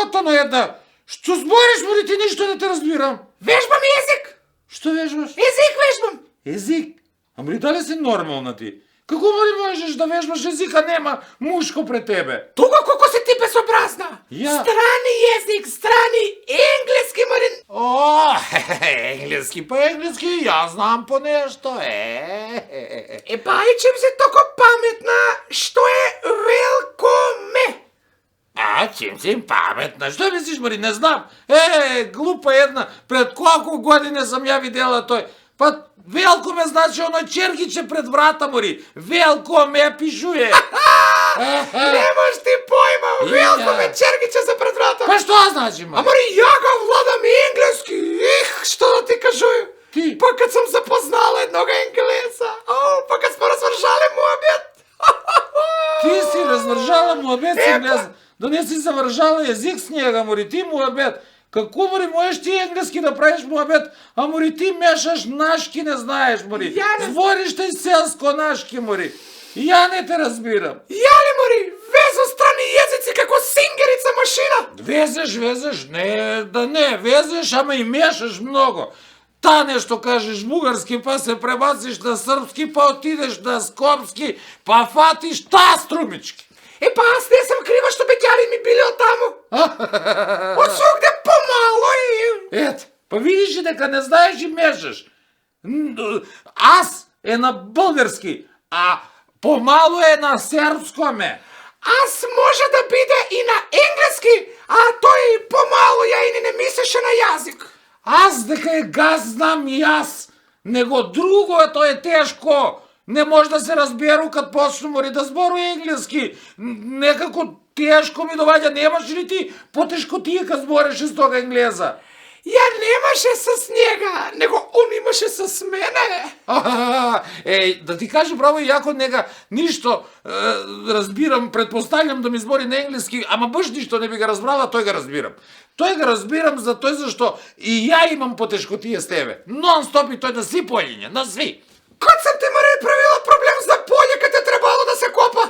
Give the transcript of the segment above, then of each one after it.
Ето на една. Що збориш, мори, ти нищо не те разбирам. Вежбам език! Що вежбаш? Език вежбам! Език? Ама дали си нормална ти? Како мори можеш да вежбаш език, а нема мушко пред тебе? Тука колко си ти безобразна! Я. Страни език, страни енглески, Марин! О, енглески по енглески, я знам по нещо. Байчем се токо паметна, що е велкоме! Чим си паметна? Що мислиш, Мари? Не знам. Глупа една. Пред колко години съм я видела той. Па велко ме значи оно чергиче пред врата, Мари. Велко ме пишуе. Немаш ти пойма, велкоме чергиче за пред врата. Па що значи, Мари? Мари, я го владам енглески. Що да ти кажу? Ти? Па kad sam zapoznala jednoga Engleza. Pa kad smo razvržali muhabet. Ти си развържала муабет с енглеза. Да не си завържала език с njega, Мари. Ти муабет. Какво, Мари, можеш ти енглески да правиш муабет, а, Мари, ти мешаш нашки, не знаеш, Мари. Звориш те селско нашки, Мари. Я не те разбирам. Я ли, Мари, везу страни езици како сингерица машина? Везеш, не, да не, везеш, ама и мешаш много. Та нещо кажеш бугарски, па се пребациш на српски, па отидеш на скопски, па фатиш та струмички. Па аз не съм крива, що бетяли ми били оттаму. От свugde помало и... Ето, па видиш ли дека не знаеш и мешаш. Аз е на български, а помало е на српско ме. Аз може да биде и на енглески, а той помало я и не мислеше на язик. Аз дека е газ знам и аз. Него друго е, то е тежко. Не може да се разберу kad почну, Мари, да збору енглески. Некако тежко ми доваѓа. Немаш ли ти потешко тие kad збореше с тога енглеза? Я немаше с njega, него он имаше с мене. Да ти кажа право, яко нега ништо разбирам, предпоставljam да ми збори на енглески, ама баш ништо не би ga разбрала, тој ga разбирам. Тој ga разбирам за тој зашто и ја имам потешкотие с тебе. Нон-стоп и тој на сви полиња, на сви. Kad sam ti, Maри, pravila problem za polje kad je trebalo da se kopa?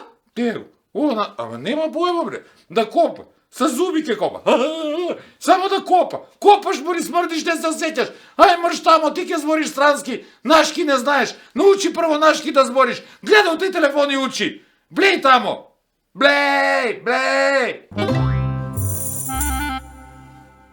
Ама нема појма, бре. Да копа. Sa zubi ke kopa. Само да копа. Копаш, Мари, смрдиш, не се сетяш. Ај мрш тамо, ти ке збориш странски. Нашки не знаеш. Научи прво нашки да збориш. Гледай у тој телефон и учи. Блеј тамо. Блеј.